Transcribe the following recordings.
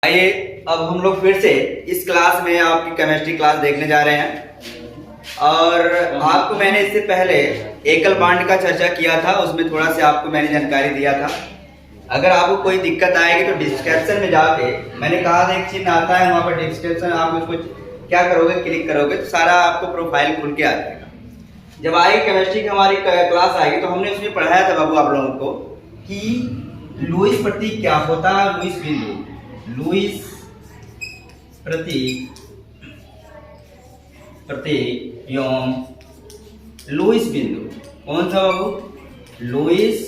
आइए अब हम लोग फिर से इस क्लास में आपकी केमिस्ट्री क्लास देखने जा रहे हैं। और आपको मैंने इससे पहले एकल बांड का चर्चा किया था, उसमें थोड़ा सा आपको मैंने जानकारी दिया था। अगर आपको कोई दिक्कत आएगी तो डिस्क्रिप्शन में जाके मैंने कहा था एक चिन्ह आता है, वहाँ पर डिस्क्रिप्शन आप उसको क्या करोगे, क्लिक करोगे तो सारा आपको प्रोफाइल खुल के आ जाएगा। जब आएगी केमिस्ट्री की हमारी क्लास आएगी तो हमने उसमें पढ़ाया था बाबू आप लोगों को कि लुईस प्रतीक क्या होता है। लुईस बिंदु, लुईस प्रतीक एवं लुईस बिंदु कौन सा बाबू? लुईस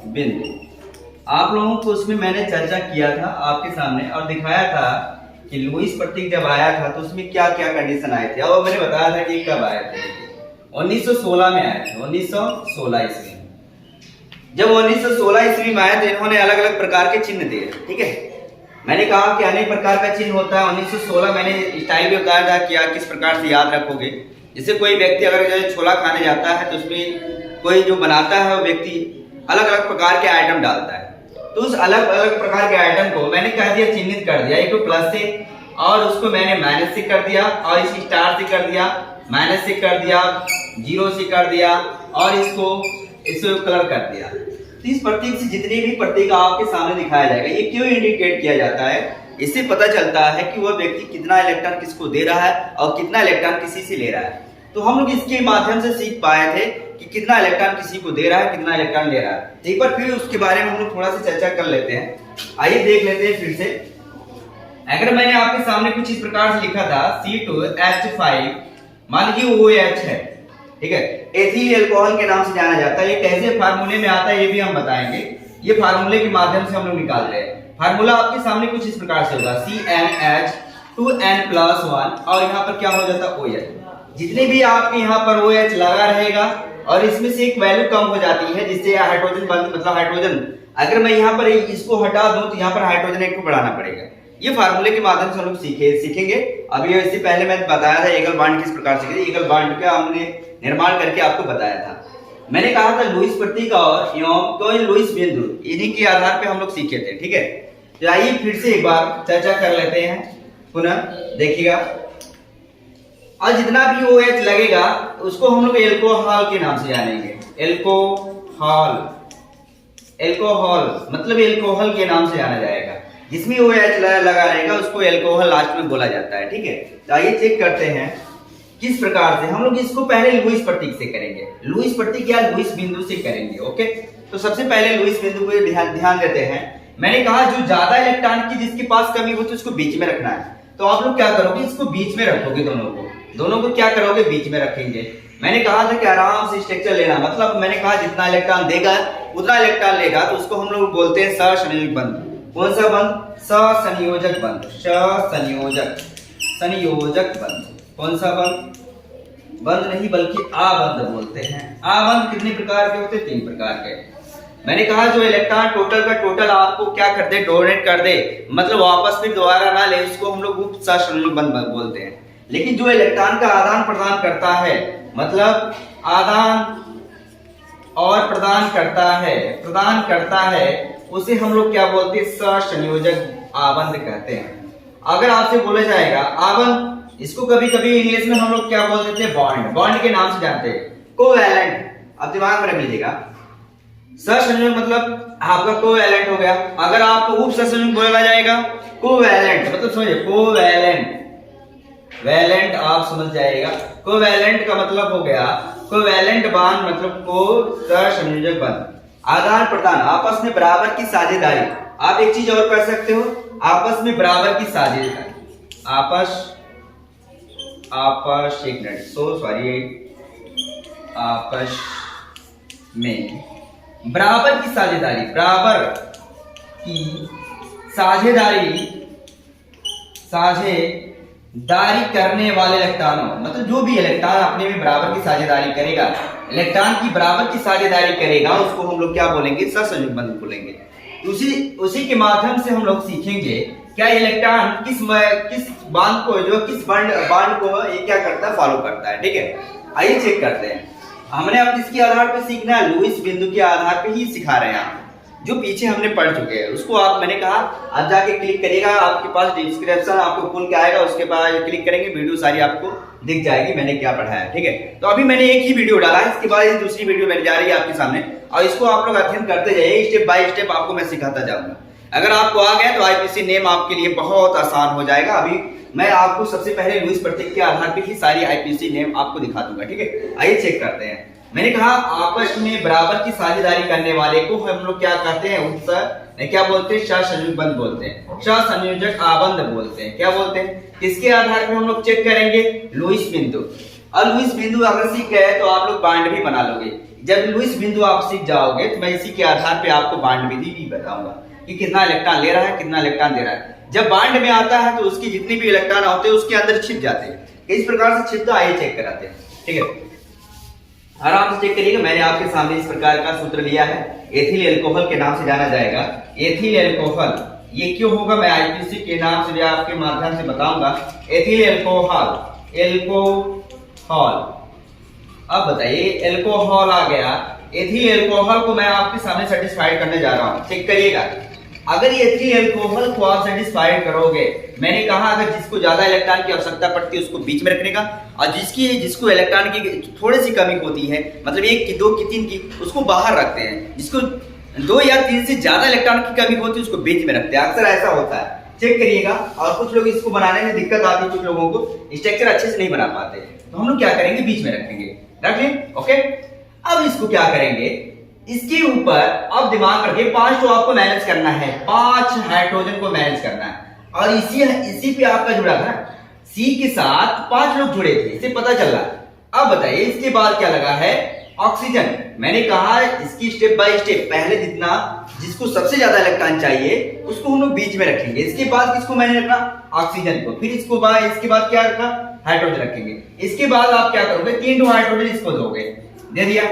बिंदु। आप लोगों को उसमें मैंने चर्चा किया था आपके सामने और दिखाया था कि लुईस प्रतीक जब आया था तो उसमें क्या क्या कंडीशन आए थे। और मैंने बताया था कि कब आए थे, 1916 में आए थे, 1916 ईस्वी में। जब 1916 ईस्वी में आए थे इन्होंने अलग अलग प्रकार के चिन्ह दिए, ठीक है। मैंने कहा कि अनेक प्रकार का चिन्ह होता है। 1916 मैंने स्टाइल भी बताया था कि किस प्रकार से याद रखोगे। जैसे कोई व्यक्ति अगर छोला खाने जाता है तो उसमें कोई जो बनाता है वो व्यक्ति अलग अलग प्रकार के आइटम डालता है, तो उस अलग अलग प्रकार के आइटम को मैंने कह दिया, चिन्हित कर दिया, एक तो प्लस से और उसको मैंने माइनस से कर दिया और इस स्टार से कर दिया, माइनस से कर दिया, जीरो से कर दिया और इसको कलर कर दिया। तो इस प्रतीक से जितने भी प्रतीक आपके सामने दिखाया जाएगा, ये क्यों इंडिकेट किया जाता है? इससे पता चलता है कि वह व्यक्ति कितना इलेक्ट्रॉन किसको दे रहा है और कितना इलेक्ट्रॉन किसी से ले रहा है। तो हम लोग इसके माध्यम से सीख पाए थे कि कितना इलेक्ट्रॉन किसी को दे रहा है, कितना इलेक्ट्रॉन ले रहा है। एक बार फिर उसके बारे में हम लोग थोड़ा सा चर्चा कर लेते हैं। आइए देख लेते हैं फिर से। अगर मैंने आपके सामने कुछ इस प्रकार से लिखा था C2H5, मान लीजिए OH है, ठीक है, एथिल अल्कोहल के नाम से जाना जाता है। ये कैसे फार्मूले में आता है ये भी हम बताएंगे। ये फार्मूले के माध्यम से हम लोग निकाल रहे हैं। फार्मूला आपके सामने कुछ इस प्रकार से होगा, CnH2n+1 और यहाँ पर क्या हो जाता है OH। जितने भी आपके यहाँ पर OH लगा रहेगा और इसमें से एक वैल्यू कम हो जाती है जिससे हाइड्रोजन बंद, मतलब हाइड्रोजन अगर मैं यहाँ पर इसको हटा दूं तो यहाँ पर हाइड्रोजन एक को बढ़ाना पड़ेगा। ये फार्मूले के माध्यम से हम लोग सीखेंगे। अभी इससे पहले मैं बताया था एकल बांड किस प्रकार से, एकल बांड का हमने निर्माण करके आपको बताया था। मैंने कहा था लुईस प्रतीक और लुईस बिंदु, इन्हीं के आधार पे हम लोग सीखे थे, ठीक है। तो आइए फिर से एक बार चर्चा कर लेते हैं, पुनः देखिएगा। और जितना भी OH लगेगा उसको हम लोग एल्कोहल के नाम से जानेंगे। एल्कोहल मतलब एल्कोहल के नाम से जाना जाएगा। जिसमें OH लगा रहेगा उसको एल्कोहल लास्ट में बोला जाता है, ठीक है। तो आइए चेक करते हैं किस प्रकार से हम लोग इसको पहले लुईस प्रतीक से करेंगे, लुईस प्रतीक या लुईस बिंदु से करेंगे, ओके। तो सबसे पहले लुईस बिंदु को ध्यान देते हैं। मैंने कहा जो ज्यादा इलेक्ट्रॉन की जिसके पास कमी हो तो उसको बीच में रखना है। तो आप लोग क्या करोगे, इसको बीच में रखोगे, दोनों को क्या करोगे, बीच में रखेंगे। मैंने कहा था कि आराम से स्ट्रक्चर लेना, मतलब मैंने कहा जितना इलेक्ट्रॉन देगा उतना इलेक्ट्रॉन लेगा, तो उसको हम लोग बोलते हैं सहसंयोजक बंध। कौन सा बंध? सहसंयोजक बंध, संयोजक बंध। कौन सा बंध? बंध नहीं बल्कि आबंध बोलते हैं। आबंध कितने प्रकार के होते हैं? 3 प्रकार के। मैंने कहा जो इलेक्ट्रॉन टोटल का टोटल आपको क्या कर दे, डोनेट कर दे, मतलब वापस फिर दोबारा ना ले, उसको हम लोग उप सहसंयोजक बंध बोलते हैं। लेकिन जो इलेक्ट्रॉन का आदान प्रदान करता है, मतलब आदान और प्रदान करता है, उसे हम लोग क्या बोलते हैं? सहसंयोजक आबंध कहते हैं। अगर आपसे बोला जाएगा आबंध, इसको कभी कभी इंग्लिश में हम लोग क्या बोल देते हैं? बॉन्ड के नाम से जानते हैं। कोवैलेंट, आप दिमाग में रख लीजिएगा। सहसंयोजक मतलब आपका कोवैलेंट हो गया। अगर आपको उप सहसंयोजक बोला जाएगा, कोवैलेंट मतलब समझिए, कोवैलेंट, वैलेंट आप समझ जाएगा। कोवैलेंट का मतलब हो गया, कोवैलेंट बॉन्ड मतलब को सहसंयोजक बंध। आदान प्रदान, आपस में बराबर की साझेदारी। आप एक चीज और कर सकते हो, आपस में बराबर की साझेदारी, आपस में बराबर की साझेदारी करने वाले इलेक्ट्रॉनों, मतलब जो भी इलेक्ट्रॉन अपने में बराबर की साझेदारी करेगा, इलेक्ट्रॉन की बराबर की साझेदारी करेगा, उसको हम लोग क्या बोलेंगे? सहसंयोजक बंध बोलेंगे। उसी के माध्यम से हम लोग सीखेंगे क्या इलेक्ट्रॉन किस बांध को, जो किस बांड को ये क्या करता है, फॉलो करता है, ठीक है। आइए चेक करते हैं। हमने अब इसके आधार पर सीखना है, लुईस बिंदु के आधार पर ही सिखा रहे हैं। जो पीछे हमने पढ़ चुके हैं उसको आप, मैंने कहा आप जाके क्लिक करिएगा, आपके पास डिस्क्रिप्शन आपको खुल के आएगा, उसके बाद क्लिक करेंगे वीडियो सारी आपको दिख जाएगी मैंने क्या पढ़ाया है। ठीक है, तो अभी मैंने एक ही वीडियो डाला है, इसके बाद दूसरी वीडियो मेरी जा रही है आपके सामने, और इसको आप लोग अध्ययन करते जाइए, स्टेप बाय स्टेप आपको मैं सिखाता जाऊंगा। अगर आपको आ गया तो आईपीसी नेम आपके लिए बहुत आसान हो जाएगा। अभी मैं आपको सबसे पहले लुईस प्रतीक के आधार पर ही सारी आईपीसी नेम आपको दिखा दूंगा। ठीक है, आइए चेक करते हैं। मैंने कहा आपस में बराबर की साझेदारी करने वाले को हम लोग क्या कहते हैं, उत्तर क्या बोलते हैं, सहसंयोजक बोलते हैं, सहसंयोजक आबंध बोलते हैं। क्या बोलते हैं, किसके आधार पर हम लोग चेक करेंगे, लुईस बिंदु। और लुईस बिंदु अगर सीख गए तो आप लोग बांड भी बना लोगे। जब लुईस बिंदु आप सीख जाओगे तो मैं इसी के आधार पे आपको बांड विधि भी बताऊंगा कि कितना इलेक्ट्रॉन ले रहा है, कितना इलेक्ट्रॉन दे रहा है। जब बांड में आता है तो उसकी जितनी भी इलेक्ट्रॉन होते हैं उसके अंदर छिप जाते हैं। इस प्रकार से छिपता आइए चेक कराते हैं। ठीक है, आराम से चेक करिएगा। मैंने आपके सामने इस प्रकार का सूत्र लिया है, एथिल अल्कोहल के नाम से जाना जाएगा। एथिल अल्कोहल ये क्यों होगा, मैं आईपीसी के नाम से भी आपके माध्यम से बताऊंगा। Ethyl alcohol, alcohol. अब बताइए अल्कोहल आ गया, एथिल अल्कोहल को मैं आपके सामने सेटिस्फाइड करने जा रहा हूं। चेक करिएगा, अगर एथिल अल्कोहल को आप सेटिस्फाइड करोगे, मैंने कहा अगर जिसको ज्यादा इलेक्ट्रॉन की आवश्यकता पड़ती है उसको बीच में रखने का, और जिसको इलेक्ट्रॉन की थोड़ी सी कमी होती है, मतलब 1 की 2 की 3 की, उसको बाहर रखते हैं। जिसको 2 या 3 से ज्यादा इलेक्ट्रॉन की कमी होती है उसको बीच में रखते हैं, अक्सर ऐसा होता है। चेक करिएगा, और कुछ लोग इसको बनाने में दिक्कत आती है, कुछ लोगों को स्ट्रक्चर अच्छे से नहीं बना पाते, तो हम लोग क्या करेंगे, बीच में रखेंगे। रख लें, ओके। अब इसको क्या करेंगे, इसके ऊपर अब दिमाग करके 5 तो आपको मैनेज करना है, 5 हाइड्रोजन को मैनेज करना है, और इसी पे आपका जुड़ा था सी के साथ 5 लोग जुड़े थे, इसे पता चल रहा। अब बताइए इसके बाद क्या लगा है, ऑक्सीजन। मैंने कहा इसकी स्टेप बाय स्टेप, पहले जिसको सबसे ज्यादा इलेक्ट्रॉन चाहिए उसको हम लोग बीच में रखेंगे, इसके बाद किसको मैंने रखना, ऑक्सीजन को, फिर इसके बाद क्या रखना, हाइड्रोजन रखेंगे। इसके बाद आप क्या करोगे, 3 हाइड्रोजन इसको दोगे, दे दिया,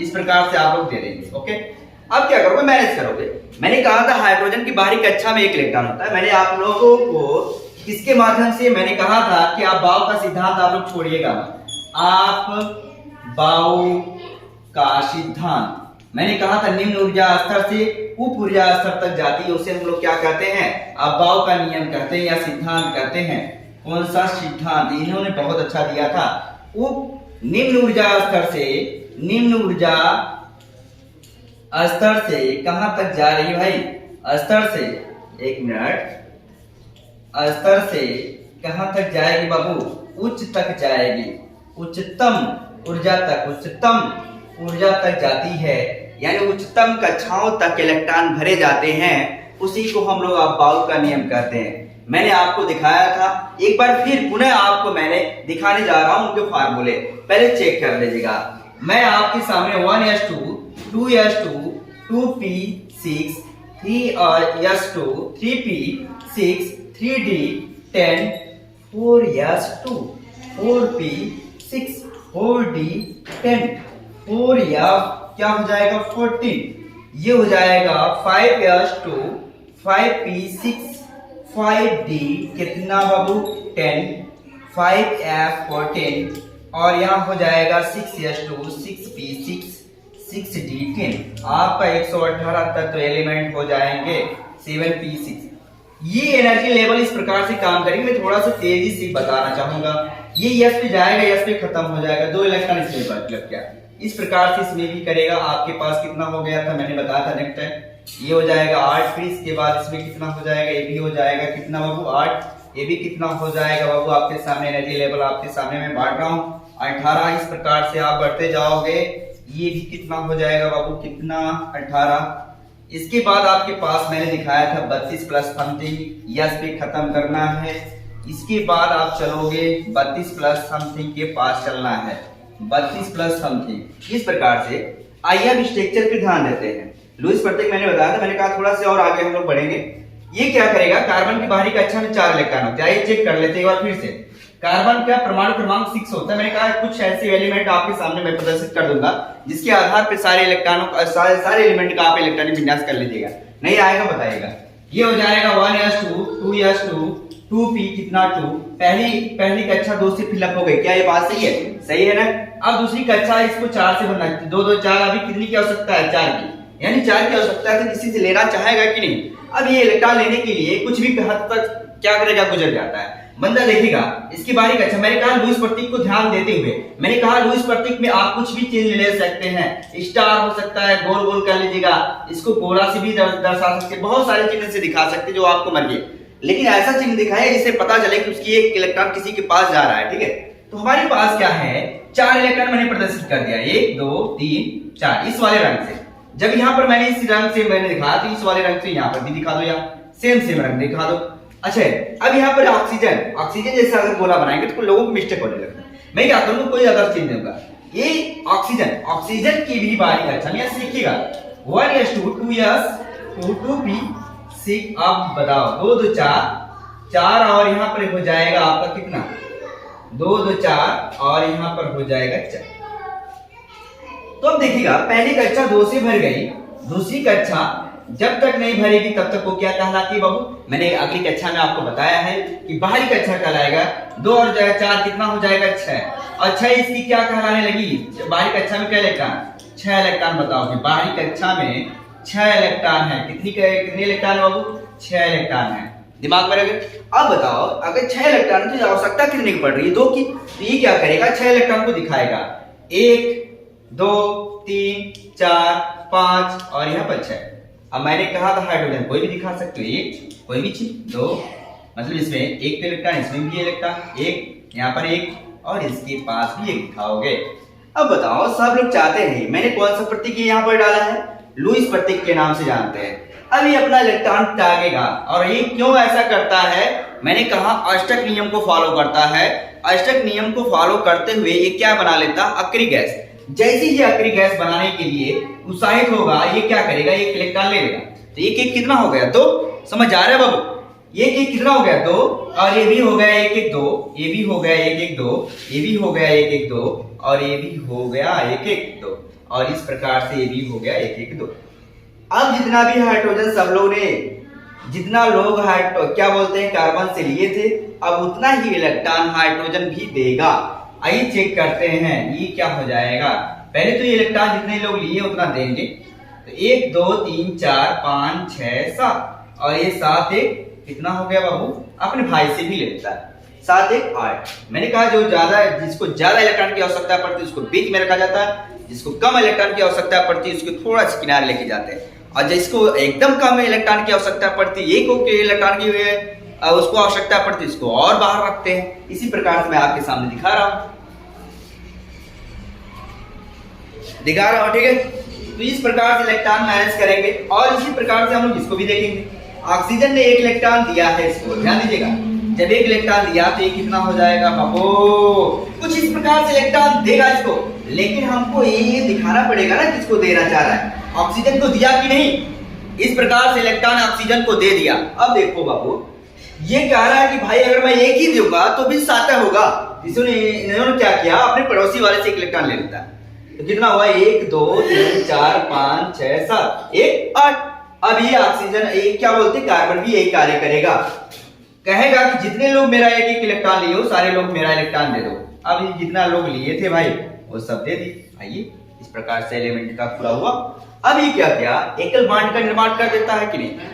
इस प्रकार से आप लोग दे देंगे। ओके, अब क्या करोगे, मैनेज करोगे। मैंने कहा था हाइड्रोजन की बाहरी कक्षा में 1 इलेक्ट्रॉन होता है। मैंने आप लोगों को इसके माध्यम से मैंने कहा था कि आप बाउ का सिद्धांत आप लोग छोड़िएगा, आप बाउ का सिद्धांत, मैंने कहा था निम्न ऊर्जा स्तर से उप ऊर्जा स्तर तक जाती है, उसे हम लोग क्या कहते हैं, आप बाउ का नियम कहते हैं या सिद्धांत कहते हैं। कौन सा सिद्धांत, इन्होंने बहुत अच्छा दिया था। निम्न ऊर्जा स्तर से कहां तक जा रही है भाई, स्तर से, 1 मिनट, स्तर से कहां तक जाएगी बाबू, उच्च तक जाएगी, उच्चतम ऊर्जा तक जाती है, यानी उच्चतम कक्षाओं तक इलेक्ट्रॉन भरे जाते हैं, उसी को हम लोग अब बाउ का नियम कहते हैं। मैंने आपको दिखाया था, एक बार फिर पुनः आपको मैंने दिखाने जा रहा हूं उनके फार्मूले, पहले चेक कर लीजिएगा। मैं आपके सामने 1s2, 2s2, 2p6, 3s2, 3p6, 3d10, 4s2, 4p6, 4d10, 4f क्या हो जाएगा, 14, ये हो जाएगा 5s2, 5p6, 5d कितना बाबू, 10, 5f 14, और यहाँ हो जाएगा 6s2, 6p6, 6d10। आपका 118 तत्व एलिमेंट हो जाएंगे, 7p6। ये एनर्जी लेवल इस प्रकार से काम करेंगे। मैं थोड़ा सा तेजी से बताना चाहूंगा, ये s पे जाएगा, s पे खत्म हो जाएगा, 2 इलेक्ट्रॉन इसमें बच गया, इस प्रकार से इसमें भी करेगा। आपके पास कितना हो गया था, मैंने बताया था नेक्स्ट टाइम, ये हो जाएगा 8, फिर इसके बाद इसमें कितना हो जाएगा, ये भी हो जाएगा कितना बाबू, 8, ये भी कितना हो जाएगा बाबू, आपके सामने एनर्जी लेवल आपके सामने मैं बांट रहा हूँ, 18। इस प्रकार से आप बढ़ते जाओगे, ये भी कितना हो जाएगा बाबू, कितना, 18। इसके बाद आपके पास मैंने दिखाया था 32 प्लस समथिंग, यस पे खत्म करना है। इसके बाद आप चलोगे 32 प्लस समथिंग के पास चलना है, 32 प्लस समथिंग। इस प्रकार से आइए अब स्ट्रक्चर पे ध्यान देते हैं। लुईस प्रतीक मैंने बताया था, मैंने कहा थोड़ा सा और आगे हम लोग बढ़ेंगे। ये क्या करेगा, कार्बन की बाहरी कक्षा में 4 इलेक्ट्रॉन होते हैं। आइए चेक कर लेते हैं एक बार फिर से। कार्बन का परमाणु क्रमांक 6 होता है। मैंने कहा कुछ ऐसे एलिमेंट आपके सामने मैं प्रदर्शित कर दूंगा जिसके आधार पर सारे इलेक्ट्रॉनों का सारे एलिमेंट का आप इलेक्ट्रॉनिक विन्यास कर लीजिएगा। नहीं आएगा बताइएगा। ये हो जाएगा 1s2, 2s2, 2p कितना 2, पहली कक्षा 2 से फिलअप हो गई। क्या ये बात सही है? सही है ना। अब दूसरी कक्षा इसको 4 से भरना है, 2 2 4, अभी कितनी की आवश्यकता है, 4 की, यानी चार्ज की आवश्यकता से किसी से लेना चाहेगा कि नहीं। अब ये इलेक्ट्रॉन लेने के लिए कुछ भी हद तक क्या करेगा, गुजर जाता है। बंदा देखेगा इसकी बारीक, अच्छा मैंने कहा लुईस प्रतीक को ध्यान देते हुए, मैंने कहा लुईस प्रतीक में आप कुछ भी चीज ले सकते हैं, स्टार हो सकता है, गोल गोल कर लीजिएगा, इसको गोला से भी दर्शा सकते हैं, बहुत सारे चिन्ह से दिखा सकते हैं जो आपको मर्जी, लेकिन ऐसा चिन्ह दिखाए जिससे पता चले कि उसकी एक इलेक्ट्रॉन किसी के पास जा रहा है। ठीक है, तो हमारे पास क्या है, 4 इलेक्ट्रॉन मैंने प्रदर्शित कर दिया, 1 2 3 4 इस वाले रंग से। जब यहाँ पर मैंने इस रंग से मैंने दिखाया तो इस वाले रंग से यहाँ पर भी दिखा दो, या सेम रंग दिखा दो। अच्छा अब यहाँ पर ऑक्सीजन जैसा अगर गोला बनाएंगे तो लोगों को मिस्टेक होने लगता है। मैं क्या करूंगा, कोई ज्यादा चीज दूंगा, ये ऑक्सीजन की भी बारीक, अच्छा यहाँ से लिखिएगा 1s2 2s 2 2p 6। अब बताओ 2 2 4 और यहाँ पर हो जाएगा आपका कितना, 2 2 4 और यहाँ पर हो जाएगा 4। तो अब देखिएगा पहली कक्षा 2 से भर गई, दूसरी कक्षा जब तक नहीं भरेगी तब तक वो क्या कहलाती है बाबू, मैंने अगली कक्षा में आपको बताया है कि बाहरी कक्षा कहलाएगा, 2 और 4 कितना हो जाएगा 6, और 6 इसकी क्या कहलाने लगी, बाहरी कक्षा में क्या इलेक्ट्रॉन, 6 इलेक्ट्रॉन। बताओ कि बाहरी कक्षा में 6 इलेक्ट्रॉन है, कितने इलेक्ट्रॉन है बाबू, 6 इलेक्ट्रॉन है, दिमाग में रखे। अब बताओ अगर 6 इलेक्ट्रॉन की आवश्यकता कितने की पड़ रही है, 2 की, तो ये क्या करेगा, 6 इलेक्ट्रॉन को दिखाएगा, 1 2 3 4 5 और यहाँ पर 6। अब मैंने कहा था हाइड्रोजन कोई भी दिखा सकते हो, 1 कोई भी चीज, 2 मतलब इसमें 1 इलेक्ट्रॉन, इसमें भी इलेक्ट्रॉन 1, यहाँ पर 1 और इसके पास भी 1 दिखाओगे। अब बताओ सब लोग चाहते हैं, मैंने कौन सा प्रतीक यहाँ पर डाला है, लुईस प्रतीक के नाम से जानते हैं। अब ये अपना इलेक्ट्रॉन त्यागेगा, और ये क्यों ऐसा करता है, मैंने कहा अष्टक नियम को फॉलो करता है। अष्टक नियम को फॉलो करते हुए ये क्या बना लेता, अक्रिय गैस। जैसे ही अक्रिय गैस बनाने के लिए उत्साहित होगा, ये क्या करेगा, एक इलेक्ट्रॉन ले लेगा, तो एक कितना हो गया, 2, समझ आ रहा है बाबू, एक कितना हो गया, 2, और ये भी हो गया 1 2, ये भी हो गया 1 2, ये भी हो गया 1 2, और ये भी हो गया 1 2, और इस प्रकार से ये भी हो गया 1 2। अब जितना भी हाइड्रोजन सब लोग ने, जितना लोग क्या बोलते हैं कार्बन से लिए थे, अब उतना ही इलेक्ट्रॉन हाइड्रोजन भी देगा। आइए चेक करते हैं ये क्या हो जाएगा। पहले तो ये इलेक्ट्रॉन जितने लोग लिए उतना देंगे, तो 1 2 3 4 5 6 7, और ये 7 1 कितना हो गया बाबू, अपने भाई से भी लेता है, 7 1 8। मैंने कहा जो ज्यादा, जिसको ज्यादा इलेक्ट्रॉन की आवश्यकता पड़ती है उसको बीच में रखा जाता है, जिसको कम इलेक्ट्रॉन की आवश्यकता पड़ती है उसको थोड़ा सा किनारे लेके जाते हैं, और जिसको एकदम कम इलेक्ट्रॉन की आवश्यकता पड़ती है, 1 इलेक्ट्रॉन की उसको आवश्यकता पड़ती है, इसको और बाहर रखते हैं। इसी प्रकार से मैं आपके सामने दिखा रहा हूं, ठीक है। तो इस प्रकार से इलेक्ट्रॉन मैनेज करेंगे, और इसी प्रकार से हम लोग इसको भी देखेंगे। ऑक्सीजन ने 1 इलेक्ट्रॉन दिया है, इसको ध्यान दीजिएगा, जब 1 इलेक्ट्रॉन दिया तो ये कितना हो जाएगा बाबू, कुछ इस प्रकार से इलेक्ट्रॉन देगा इसको, लेकिन हमको ये दिखाना पड़ेगा ना किसको देना चाह रहा है, ऑक्सीजन को दिया कि नहीं। इस प्रकार से इलेक्ट्रॉन ऑक्सीजन को दे दिया। अब देखो बाबू, ये कह रहा है कि भाई अगर मैं 1 ही दूंगा तो भी 7 होगा, इन्होंने क्या किया, अपने पड़ोसी वाले से 1 इलेक्ट्रॉन ले लेता है, तो कितना हुआ, 1 2 3 4 5 6 7 1 8। अब ये ऑक्सीजन, एक क्या बोलते हैं, कार्बन भी यही कार्य करेगा, कहेगा कि जितने लोग मेरा 1 इलेक्ट्रॉन लिए हो सारे लोग मेरा इलेक्ट्रॉन दे दो। अब ये जितना लोग लिए थे भाई वो सब दे दी। आइए इस प्रकार से एलिमेंट का पूरा हुआ। अब ये क्या किया, एकल बांड का निर्माण कर देता है कि नहीं।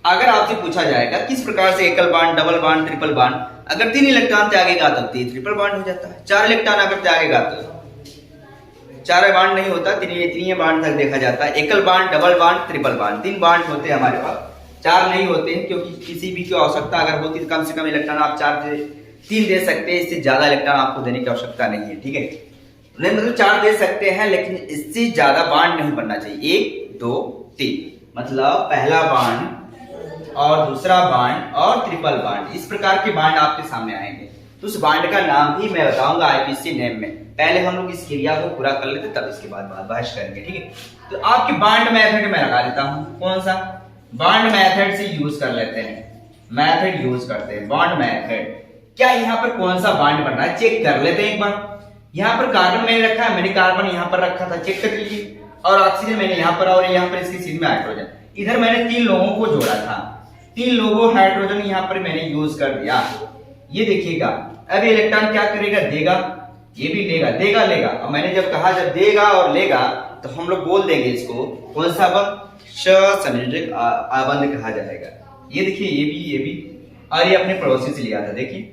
अगर आपसे पूछा जाएगा किस प्रकार से एकल bond, double bond, triple bond, अगर 3 इलेक्ट्रॉन त्यागेगा तो ट्रिपल बांड हो जाता है, 4 इलेक्ट्रॉन अगर त्यागेगा तो 4 बांड नहीं होता, 3 बांड तक देखा जाता है। एकल bond, double bond, triple bond, 3 bond होते हैं हमारे पास, 4 नहीं होते हैं, क्योंकि किसी भी की आवश्यकता अगर होती तो कम से कम इलेक्ट्रॉन आप 3 दे सकते हैं, इससे ज्यादा इलेक्ट्रॉन आपको देने की आवश्यकता नहीं है, ठीक है। नहीं मतलब 4 दे सकते हैं, लेकिन इससे ज्यादा बांड नहीं बनना चाहिए। 1 2 3 मतलब पहला बांड और दूसरा बांड और ट्रिपल बांड, इस प्रकार के बांड आपके सामने आएंगे। तो उस बांड का नाम भी मैं बताऊंगा आईपीसी नेम में। पहले हम लोग इस क्रिया को पूरा कर लेते, तब इसके बाद बहस करेंगे, ठीक है। तो आपके बांड मेथड में लगा देता हूं, कौन सा बांड मेथड से यूज कर लेते हैं, मेथड यूज करते हैं बांड मेथड। क्या यहाँ पर कौन सा बांड बन रहा है चेक कर लेते हैं एक बार। यहाँ पर कार्बन मैंने रखा है, मैंने कार्बन यहाँ पर रखा था, चेक कर लीजिए, और ऑक्सीजन मैंने यहाँ पर, और यहाँ पर इसकी सीध में हाइड्रोजन। इधर मैंने 3 लोगों को जोड़ा था, 3 लोगों हाइड्रोजन यहाँ पर मैंने यूज कर दिया। ये देखिएगा, अब ये इलेक्ट्रॉन क्या करेगा, देगा, ये भी लेगा, देगा लेगा। और मैंने जब कहा जब देगा और लेगा तो हम लोग बोल देंगे इसको कौन सा बंध, ससंयोजक आबंध कहा जाएगा। ये देखिए ये भी और ये अपने पड़ोसी से लिया था, देखिए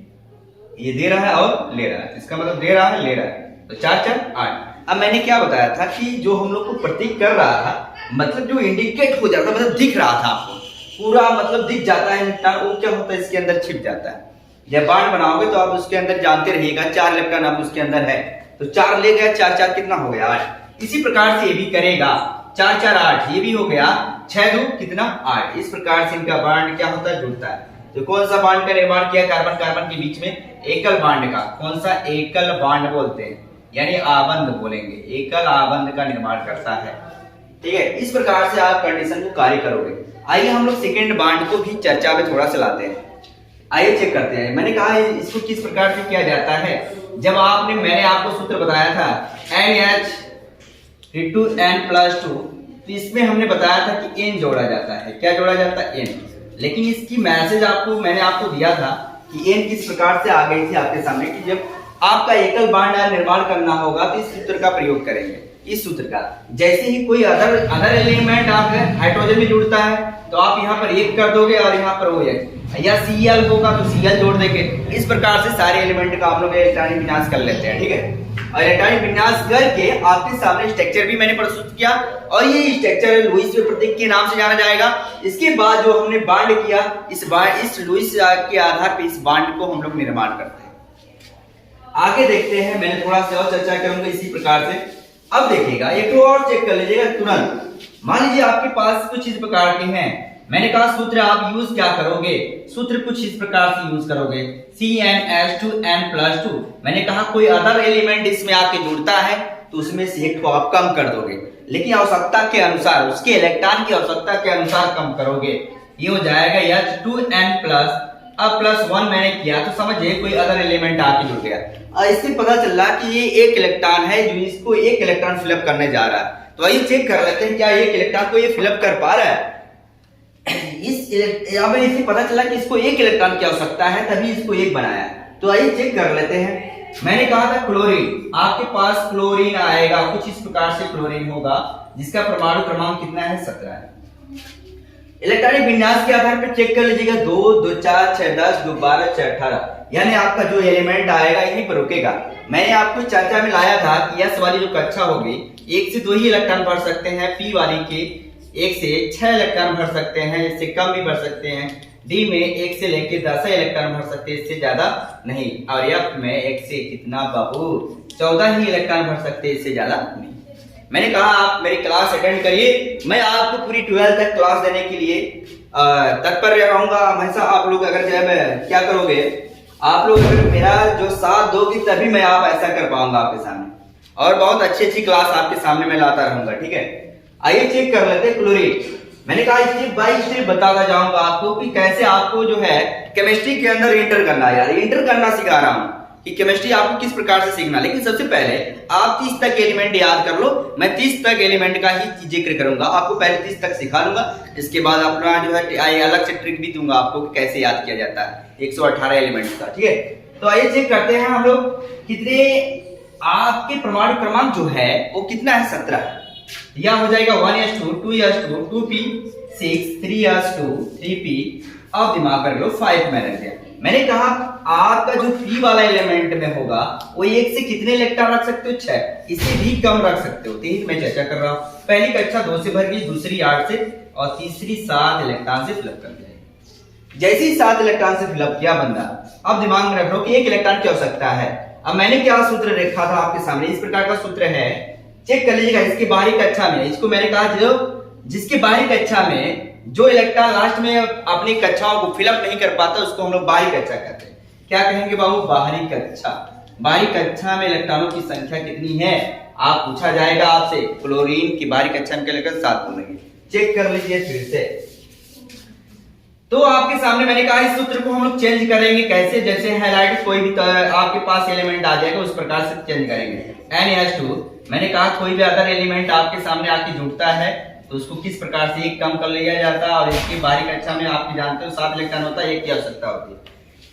ये दे रहा है और ले रहा है, इसका मतलब दे रहा है ले रहा है, तो 4 4 8। अब मैंने क्या बताया था कि जो हम लोग को प्रतीक कर रहा था, मतलब जो इंडिकेट हो जाता, मतलब दिख रहा था आपको पूरा, मतलब दिख जाता है वो क्या होता है इसके अंदर छिप जाता है। जब बाण बनाओगे तो आप उसके अंदर जानते रहिएगा 4 इलेक्ट्रॉन अब उसके अंदर है, तो 4 ले गया, 4 4 कितना हो गया 8। इसी प्रकार से ये भी करेगा 4 4 8, ये भी हो गया 6 2 कितना 8। इस प्रकार से इनका बाण क्या होता है, जुड़ता है। तो कौन सा बाण का निर्माण किया, कार्बन कार्बन के बीच में एकल बाण का, कौन सा एकल बाण बोलते हैं, यानी आबंध बोलेंगे, एकल आबंध का निर्माण करता है। ठीक है, इस प्रकार से आप कंडीशन को कार्य करोगे। आइए हम लोग सेकेंड बाण को भी चर्चा में थोड़ा सा लाते हैं। आइए चेक करते हैं। मैंने कहा इसको किस प्रकार से किया जाता है। जब मैंने आपको सूत्र बताया था NH into N+2, तो इसमें हमने बताया था कि N जोड़ा जाता है। क्या जोड़ा जाता है, N। लेकिन इसकी मैसेज मैंने आपको दिया था कि N किस प्रकार से आ गई थी आपके सामने, कि जब आपका एकल बाण निर्माण करना होगा तो इस सूत्र का प्रयोग करेंगे। इस सूत्र का जैसे ही कोई अदर एलिमेंट आपके हाइड्रोजन में जुड़ता है तो आप यहाँ पर 1 कर दोगे और यहाँ पर OH, या Cl होगा तो Cl जोड़ देंगे। इस प्रकार से सारे एलिमेंट का आप लोग इलेक्ट्रॉनिक विन्यास कर लेते हैं। ठीक है, और इलेक्ट्रॉनिक विन्यास करके आपके सामने स्ट्रक्चर भी मैंने प्रस्तुत किया, और ये स्ट्रक्चर लुईस प्रतीक के नाम से जाना जाएगा। इसके बाद जो हमने बांड किया, इस लुईस के आधार पर इस बांड को हम लोग निर्माण करते हैं। आगे देखते हैं, मैंने थोड़ा सा और चर्चा करूंगा इसी प्रकार से। अब देखिएगा, एक और चेक कर लीजिएगा तुरंत। मान लीजिए आपके पास कुछ इस प्रकार के हैं, मैंने कहा सूत्र आप यूज क्या करोगे, सूत्र कुछ इस प्रकार से यूज करोगे CnH2n+2। मैंने कहा कोई अदर एलिमेंट इसमें आके जुड़ता है तो उसमें से एक को आप कम कर दोगे, लेकिन आवश्यकता के अनुसार, उसके इलेक्ट्रॉन की आवश्यकता के अनुसार कम करोगे। ये हो जाएगा H2n+, अब +1 मैंने किया तो समझिए कोई अदर एलिमेंट आके जुड़ गया। इससे पता चल रहा कि ये एक इलेक्ट्रॉन है जो इसको एक इलेक्ट्रॉन फिलअप करने जा रहा है। तो आइए चेक कर लेते हैं क्या एक इलेक्ट्रॉन को ये फिलअप कर पा रहा है। इससे पता चला कि इसको एक इलेक्ट्रॉन की आवश्यकता है, तभी इसको एक बनाया। तो आइए चेक कर लेते हैं। मैंने कहा था क्लोरीन, आपके पास क्लोरीन आएगा, कुछ इस प्रकार से क्लोरीन होगा जिसका परमाणु क्रमांक कितना है, 17 है। इलेक्ट्रॉनिक विन्यास के आधार पर चेक कर लीजिएगा 2 2 4 6 10 2 12 6 18, यानी आपका जो एलिमेंट आएगा यहीं पर रुकेगा। मैंने आपको चर्चा में लाया था कि S वाली जो कक्षा होगी 1 से 2 ही इलेक्ट्रॉन भर सकते हैं, P वाली के 1 से 6 इलेक्ट्रॉन भर सकते हैं, इससे कम भी भर सकते हैं, D में 1 से लेके 10 इलेक्ट्रॉन भर सकते हैं, इससे ज्यादा नहीं, और F में 1 से कितना बाबू 14 ही इलेक्ट्रॉन भर सकते हैं, इससे ज्यादा नहीं। मैंने कहा आप मेरी क्लास अटेंड करिए, मैं आपको पूरी 12 तक क्लास देने के लिए तत्पर रहूंगा हमेशा। आप लोग अगर जो है क्या करोगे, आप लोग अगर मेरा जो साथ दोगे तभी मैं आप ऐसा कर पाऊंगा आपके सामने, और बहुत अच्छी अच्छी क्लास आपके सामने मैं लाता रहूंगा। ठीक है, आइए चेक कर लेते हैं क्लोरीन। मैंने कहा स्टेप बाय स्टेप बताता जाऊंगा आपको कि कैसे आपको जो है केमिस्ट्री के अंदर एंटर करना है। यार एंटर करना सिखा रहा हूं कि केमिस्ट्री आपको किस प्रकार से सीखना। लेकिन सबसे पहले आप 30 तक एलिमेंट याद कर लो, मैं 30 तक एलिमेंट का ही जिक्र करूंगा, आपको पहले 30 तक सिखा लूंगा, इसके बाद अपना जो है अलग से ट्रिक भी दूंगा आपको कि कैसे याद किया जाता है 118 एलिमेंट्स का। ठीक है, तो आइए चेक करते हैं हम लोग कितने आपके परमाणु क्रमांक जो है वो कितना है, 17। यह हो जाएगा 1s2 2s2 2p6 3s2 3p। अब दिमाग कर लो 5 मैंने दिया। मैंने कहा आपका जो P वाला एलिमेंट में होगा वो 1 से कितने इलेक्ट्रॉन रख सकते हो, 6, इससे भी कम रख सकते हो। यही मैं चर्चा कर रहा हूँ। पहली कक्षा 2 से भर गई, दूसरी 8 से, और तीसरी 7 इलेक्ट्रॉन से फिलअप कर दिया। जैसे ही 7 इलेक्ट्रॉन से फिलअप किया बंदा, अब दिमाग में रख लो कि 1 इलेक्ट्रॉन की आवश्यकता है। अब मैंने क्या सूत्र रखा था आपके सामने, इस प्रकार का सूत्र है, चेक कर लीजिएगा। इसकी बाहरी कक्षा में, इसको मैंने कहा जो जिसकी बाहरी कक्षा में जो इलेक्ट्रॉन लास्ट में अपनी कक्षाओं को फिलअप नहीं कर पाता उसको हम लोग बाहरी कक्षा कहते हैं। क्या कहेंगे बाबू, बाहरी कक्षा। बाहरी कक्षा में इलेक्ट्रॉनों की संख्या कितनी है आप पूछा जाएगा आपसे। क्लोरीन की बाहरी कक्षा में क्या लेकर 7 बोलेंगे। चेक कर लीजिए फिर से। तो आपके सामने मैंने कहा इस सूत्र को हम लोग चेंज करेंगे कैसे, जैसे हाइलाइट कोई भी आपके पास एलिमेंट आ जाएगा उस प्रकार से चेंज करेंगे। NH2 मैंने कहा कोई भी अदर एलिमेंट आपके सामने आके जुड़ता है तो उसको किस प्रकार से एक कम कर लिया जाता है, और इसकी बाहरी कक्षा में आप जानते हो 7 इलेक्ट्रॉन होता है, एक की आवश्यकता होती है।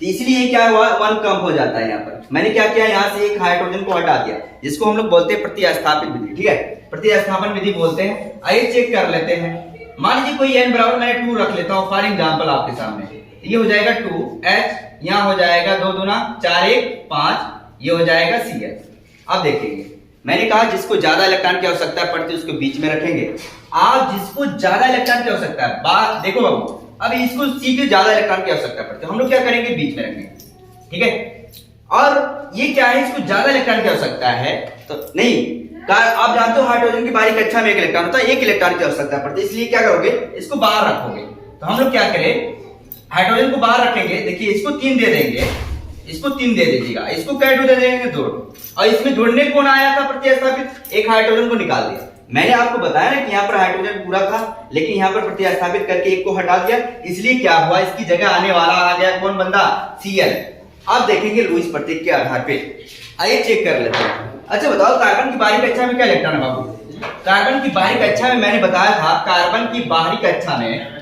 तो इसलिए क्या हुआ, 1 कम हो जाता है। यहाँ पर मैंने क्या किया, यहाँ से एक हाइड्रोजन को हटा दिया, जिसको हम लोग बोलते हैं प्रतिस्थापित विधि। ठीक है, प्रतिस्थापन विधि बोलते हैं। आइए चेक कर लेते हैं। मान लीजिए कोई n बराबर मैं 2 रख लेता हूँ फॉर एग्जाम्पल आपके सामने। ये हो जाएगा 2H, यहाँ हो जाएगा 2 दूना 4 1 5, ये हो जाएगा Cl। अब देखेंगे, मैंने कहा जिसको ज्यादा इलेक्ट्रॉन की आवश्यकता पड़ती है उसको बीच में रखेंगे। आप जिसको ज्यादा इलेक्ट्रॉन की आवश्यकता है, बात देखो बाबू, अब इसको C के ज्यादा इलेक्ट्रॉन की आवश्यकता पड़ती है, हम लोग क्या करेंगे, बीच में रखेंगे। ठीक है, और ये क्या है, इसको ज्यादा इलेक्ट्रॉन की आवश्यकता है तो नहीं, आप जानते हो हाइड्रोजन की बाहरी कक्षा में 1 इलेक्ट्रॉन होता है, 1 इलेक्ट्रॉन की आवश्यकता पड़ती है, इसलिए क्या करोगे, इसको बाहर रखोगे। तो हम लोग क्या करें, हाइड्रोजन को बाहर रखेंगे। देखिए इसको 3 दे देंगे, इसको 3 दे दीजिएगा, इसको कैसे दे देंगे 2, और इसमें जुड़ने कौन आया था प्रतिस्थापित, एक हाइड्रोजन को निकाल दिया। मैंने आपको बताया ना कि यहाँ पर हाइड्रोजन पूरा था, लेकिन यहाँ पर प्रतिस्थापित करके एक को हटा दिया, इसलिए क्या हुआ, इसकी जगह आने वाला आ गया कौन बंदा, Cl। अब देखेंगे लुईस प्रतीक के आधार पे। आइए चेक कर लेते हैं। अच्छा बताओ, कार्बन की बाहरी कक्षा में क्या इलेक्ट्रॉन है बाबू? कार्बन की बाहरी कक्षा में मैंने बताया था, कार्बन की बाहरी कक्षा में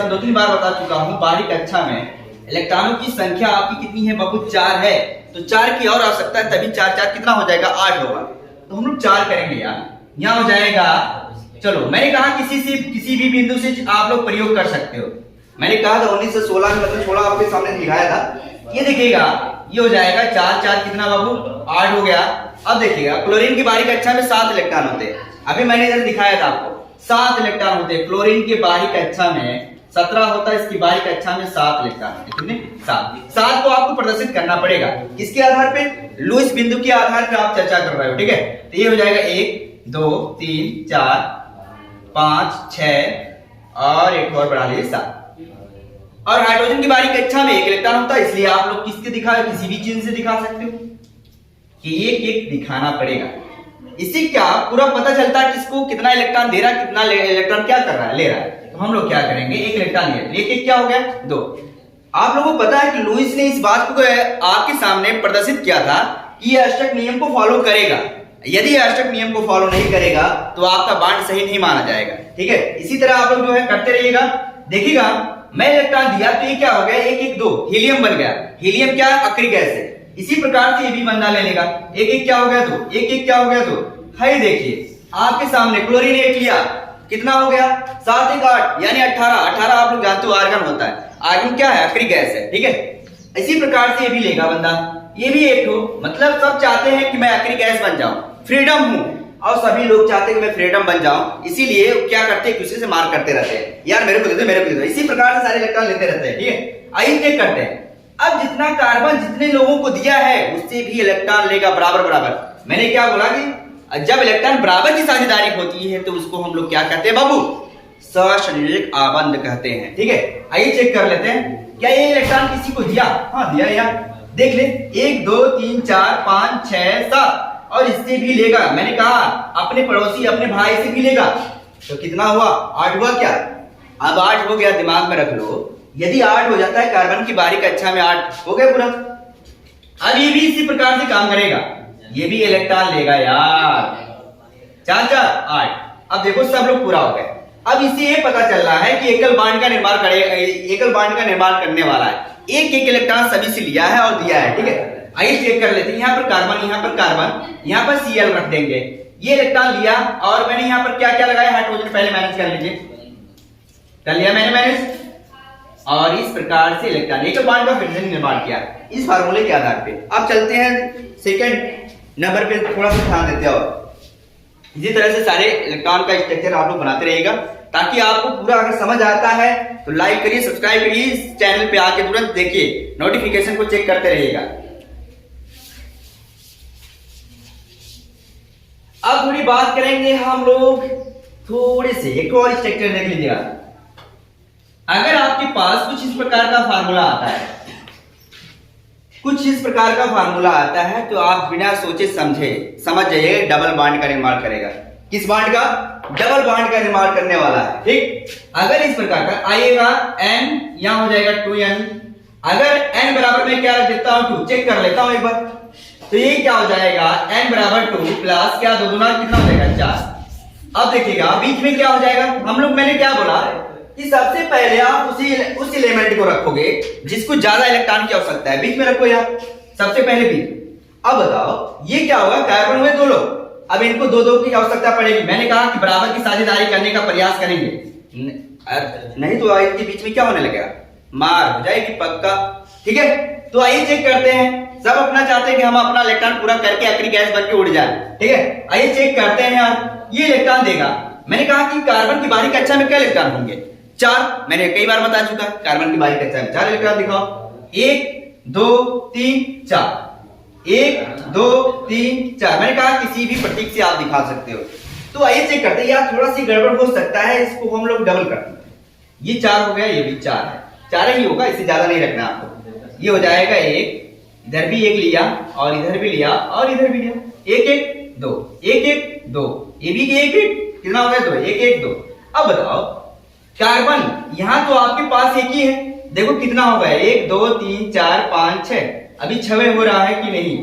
2-3 बार बता चुका हूं, बाहरी कक्षा में इलेक्ट्रॉनों की संख्या आपकी कितनी है बाबू, 4 है। तो 4 की और आवश्यकता है, तभी 4 4 कितना हो जाएगा, 8 होगा। तो हम लोग 4 करेंगे यार, यहाँ हो जाएगा। चलो मैंने कहा किसी भी बिंदु से आप लोग प्रयोग कर सकते हो। मैंने कहा था 19 से 16 में, मतलब 16 आपके सामने दिखाया था। ये देखिएगा, ये हो जाएगा 4 4 कितना बाबू, 8 हो गया। अब देखिएगा क्लोरीन की बाहरी कक्षा में 7 इलेक्ट्रॉन होते हैं, अभी मैंने इधर दिखाया था आपको 7 इलेक्ट्रॉन होते हैं। क्लोरीन की बाहरी कक्षा में 17 होता है, इसकी बाहरी कक्षा में 7 इलेक्ट्रॉन होते हैं। कितने, 7 को आपको प्रदर्शित करना पड़ेगा, किसके आधार पे, लुईस बिंदु के आधार पे आप चर्चा कर रहे हो। ठीक है, तो ये हो जाएगा 1 2 3 4 5 6 और एक और बढ़ा लीजिए 7। और हाइड्रोजन की बाहरी कक्षा में 1 इलेक्ट्रॉन होता है, इसलिए आप लोग किसके दिखा, किसी भी चिन्ह से दिखा सकते हो कि एक दिखाना पड़ेगा। इससे क्या पूरा पता चलता है किसको कितना इलेक्ट्रॉन दे रहा है, कितना इलेक्ट्रॉन क्या कर रहा है, ले रहा है। तो हम लोग क्या करेंगे, 1 इलेक्ट्रॉन लेके क्या हो गया, 2। आप लोगों को पता है कि लुईस ने इस बात को आपके सामने प्रदर्शित किया था कि यह अष्टक नियम को फॉलो करेगा। यदि अष्टक नियम को फॉलो नहीं करेगा तो आपका बांड सही नहीं माना जाएगा। ठीक है, इसी तरह आप लोग जो है करते रहिएगा। देखिएगा मैं इलेक्ट्रॉन दिया तो ये क्या हो गया, 1 1 2 हीलियम बन गया। हीलियम क्या, अक्रिय गैस है। इसी प्रकार से ये भी बंदा ले लेगा, 1 1 क्या हो गया, 2 1 1 क्या हो गया, 2। हाई देखिए आपके सामने क्लोरीन 1 लिया, कितना हो गया, 7 1 8 यानी 18। 18 आप लोग जानते हो आर्गन होता है, आर्गन क्या है, अक्रिय गैस है। ठीक है, इसी प्रकार से ये भी लेगा बंदा, ये भी 1 हो। मतलब सब चाहते हैं कि मैं अक्रिय गैस बन जाऊं, फ्रीडम हूं, और सभी लोग चाहते हैं कि मैं फ्रीडम बन जाऊं, इसीलिए क्या करते हैं, एक दूसरे से मार करते रहते हैं, यार मेरे को दे दो, मेरे को दे दो। इसी प्रकार से सारे इलेक्ट्रॉन लेते रहते हैं। ठीक है, आइए चेक करते हैं। अब जितना कार्बन जितने लोगों को दिया है उससे भी इलेक्ट्रॉन लेगा बराबर बराबर। मैंने क्या बोला कि जब इलेक्ट्रॉन बराबर की साझेदारी होती है तो उसको हम लोग क्या कहते हैं बाबू, ससंयोजक आबंध कहते हैं। ठीक है, आइए चेक कर लेते हैं, क्या ये इलेक्ट्रॉन किसी को दिया, हाँ दिया। यार देख ले, 1 2 3 4 5 6 7 और इससे भी लेगा। मैंने कहा अपने पड़ोसी अपने भाई से भी लेगा, तो कितना हुआ, 8 हुआ क्या। अब 8 हो गया, दिमाग में रख लो, यदि 8 हो जाता है कार्बन की बाहरी कक्षा में 8 हो गया पूरा। अब ये भी इसी प्रकार से काम करेगा, ये भी इलेक्ट्रॉन लेगा यार, 4 4 8। अब देखो सब लोग पूरा हो गए। अब इससे ये पता चल रहा है कि एकल बांड का निर्माण करेगा, एकल बांड का निर्माण करने वाला है। 1 1 इलेक्ट्रॉन सभी से लिया है और दिया है। ठीक है, आइए चेक कर लेते हैं। यहाँ पर कार्बन, यहाँ पर कार्बन, यहाँ पर Cl रख देंगे। ये इलेक्ट्रॉन लिया और मैंने यहाँ पर क्या क्या लगाया, हाइड्रोजन पहले मैनेज कर लीजिए, कर लिया मैंने मैनेज। और इस प्रकार से इलेक्ट्रॉन एकल बांड का फिर से निर्माण किया इस फार्मूले के आधार पे। अब चलते हैं सेकंड नंबर पे, थोड़ा सा ध्यान देते हैं। और इसी तरह से सारे इलेक्ट्रॉन का स्ट्रक्चर आप लोग बनाते रहिएगा, ताकि आपको पूरा अगर समझ आता है तो लाइक करिए, सब्सक्राइब करिए, इस चैनल पे आके तुरंत देखिए, नोटिफिकेशन को चेक करते रहिएगा। अब थोड़ी बात करेंगे हम लोग, थोड़े से एक और स्ट्रक्चर देख लीजिएगा। अगर आपके पास कुछ इस प्रकार का फार्मूला आता है, कुछ इस प्रकार का फार्मूला आता है, तो आप बिना सोचे समझे समझ जाइए डबल बॉन्ड का निर्माण करेगा। किस बॉन्ड का, डबल बॉन्ड का निर्माण करने वाला है। ठीक, अगर इस प्रकार का आएगा n, यहां हो जाएगा 2n। अगर n बराबर में क्या रख देता हूं, 2, चेक कर लेता हूं एक बार, तो ये क्या हो जाएगा, n बराबर 2 प्लस क्या 2 दूना कितना हो जाएगा 4। अब देखिएगा बीच में क्या हो जाएगा, हम लोग मैंने क्या बोला, कि सबसे पहले आप उस एलिमेंट को रखोगे जिसको ज्यादा इलेक्ट्रॉन की आवश्यकता है, बीच में रखो यार, सबसे पहले बीच। अब बताओ ये क्या होगा, कार्बन हुए दो लोग, अब इनको दो दो की आवश्यकता पड़ेगी। मैंने कहा कि बराबर की साझेदारी करने का प्रयास करेंगे, नहीं तो इनके बीच में क्या होने लगेगा, मार हो जाएगी पक्का। ठीक है, तो आइए चेक करते हैं। सब अपना चाहते हैं कि हम अपना इलेक्ट्रॉन पूरा करके आखिरी गैस बन के उड़ जाए। ठीक है, आइए चेक करते हैं यार, ये इलेक्ट्रॉन देगा। मैंने कहा कि कार्बन की बाहरी कक्षा में क्या इलेक्ट्रॉन होंगे, 4। मैंने कई बार बता चुका, कार्बन की बाहरी कक्षा में 4 इलेक्ट्रॉन दिखाओ, 1 2 3 4, 1 2 3 4। मैंने कहा किसी भी प्रतीक से आप दिखा सकते हो। तो आइए चेक करते हैं यार, थोड़ा सी गड़बड़ हो सकता है, इसको हम लोग डबल करते हैं। ये 4 हो गया, ये भी 4 है, 4 ही होगा, इससे ज्यादा नहीं रखना आपको। ये हो जाएगा 1, इधर भी 1 लिया और इधर भी लिया और इधर भी लिया, 1 1 2 1 1 2, ये भी 1 1, कितना हो गया 2, 1 1 2। अब बताओ कार्बन यहां तो आपके पास एक ही है, देखो कितना हो गया, 1 2 3 4 5 6, अभी 6 हो रहा है कि नहीं।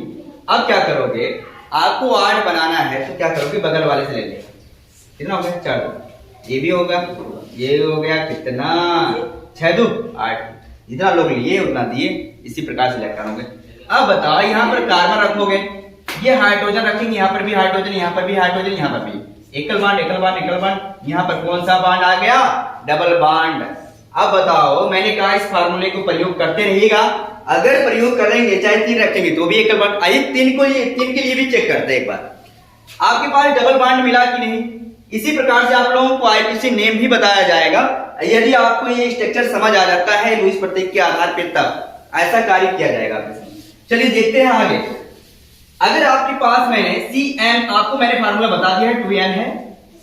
अब क्या करोगे, आपको 8 बनाना है तो क्या करोगे, बगल वाले से ले लेगा, कितना हो गया 4, ये भी होगा, ये हो गया कितना 6 2 8, जितना लोग लिए उतना दिए, इसी प्रकार से इलेक्ट्रॉन होंगे। अब बताओ यहाँ पर कार्बन रखोगे, ये हाइड्रोजन रखेंगे, यहाँ पर भी हाइड्रोजन, यहाँ पर भी हाइड्रोजन, यहाँ पर भी एकल बांड एकल बांड एकल बांड। यहाँ पर कौन सा बांड आ गया, डबल बांड। अब बताओ, मैंने कहा इस फार्मूले को प्रयोग करते रहिएगा, अगर प्रयोग करेंगे चाहे 3 रखेंगे तो भी एकल बांड। आइए 3 के लिए भी चेक करते हैं एक बार, आपके पास डबल बांड मिला कि नहीं। इसी प्रकार से आप लोगों को आईपीसी नेम भी बताया जाएगा, यदि आपको ये स्ट्रक्चर समझ आ जाता है लुईस प्रतीक के आधार पर, तब ऐसा कार्य किया जाएगा। चलिए देखते हैं आगे। अगर आपके पास मैंने CN, आपको मैंने फार्मूला बता दिया है, 2N है,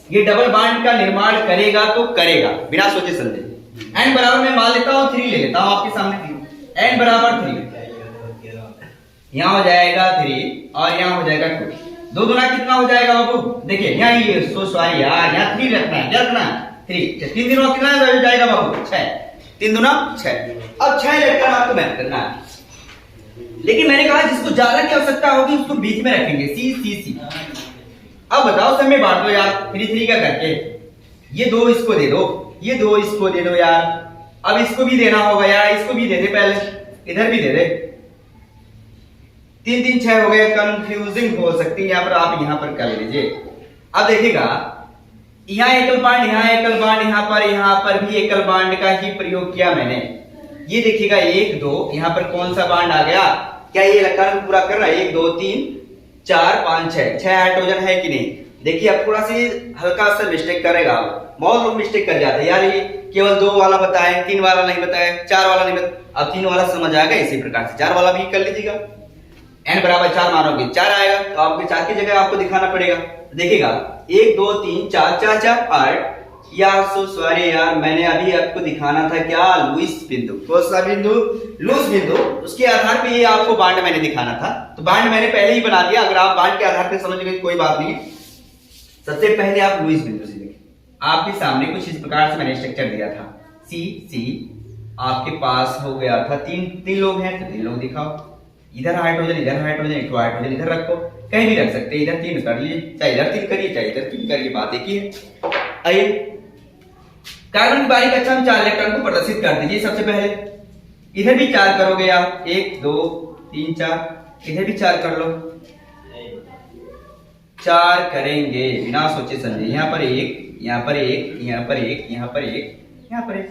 ये डबल बांड का निर्माण करेगा तो करेगा बिना सोचे समझे। N बराबर मैं मान लेता हूं 3 ले लेता हूं आपके सामने, N बराबर 3, यहां हो जाएगा 3 और यहां हो जाएगा 2, 2 गुना कितना हो जाएगा बाबू, देखिए यहाँ ये सॉरी यार, यहाँ 3 रखना है, क्या रखना है 3, 3 दिनों कितना हो जाएगा बाबू 6, 3 दूना 6। अब 6 इलेक्ट्रॉन आपको मैप करना है, लेकिन मैंने कहा जिसको ज्यादा की आवश्यकता होगी उसको बीच में रखेंगे, C C C। अब बताओ समय बांट दो यार 3 3 का करके, ये 2 इसको दे दो, ये 2 इसको दे दो यार, अब इसको भी देना होगा यार, इसको भी दे दे पहले, इधर भी दे दे, 3 3 6 हो गए, कंफ्यूजिंग हो सकती है यहाँ पर, आप यहाँ पर कर लीजिए। अब देखिएगा यहाँ एकल बांड, यहाँ एकल बांड, यहाँ पर भी एकल बांड का ही प्रयोग किया मैंने। ये देखिएगा 1 2, यहाँ पर कौन सा बांड आ गया, क्या ये इलेक्ट्रॉन पूरा कर रहा है, 1 2 3 4 5 6 हाइड्रोजन है कि नहीं। देखिए अब थोड़ा सी हल्का सा मिस्टेक करेगा, बहुत लोग मिस्टेक कर जाते हैं यार, ये केवल 2 वाला बताए, 3 वाला नहीं बताया, 4 वाला नहीं बताया। अब 3 वाला समझ आ गया, इसी प्रकार से 4 वाला भी कर लीजिएगा। n बराबर 4 मानोगे 4 आएगा, तो आपके 4 की जगह आपको दिखाना पड़ेगा। देखिएगा 1 2 3 4 4 4 8 यार, सो सॉरी यार, मैंने अभी आपको दिखाना था क्या, लुईस बिंदु, कौन सा बिंदु, लुईस बिंदु, उसके आधार पे ये आपको बांड मैंने दिखाना था, तो बांड मैंने पहले ही बना दिया। अगर आप बांड के आधार पे समझ गए कोई बात नहीं, सबसे पहले आप लुईस बिंदु से देखिए, आपके सामने कुछ इस प्रकार से मैंने स्ट्रक्चर दिया था, C C, आपके पास हो गया था 3 लोग हैं तो 3 लोग दिखाओ, इधर हाइड्रोजन, इधर हाइड्रोजन, एक हाइड्रोजन इधर रखो, कहीं भी रख सकते हैं, इधर 3 कर लिए, चाहे इधर 3 करिए चाहे इधर 3 करिए, बात एक ही है। आइए कार्बन की बाहरी कक्षा में 4 इलेक्ट्रॉन को प्रदर्शित कर दीजिए। सबसे पहले इधर भी 4 करोगे आप, 1 2 3 4, इधर भी 4 कर लो, 4 करेंगे बिना सोचे समझे, यहाँ पर 1 यहाँ पर 1 यहाँ पर 1 यहाँ पर 1 यहाँ पर 1,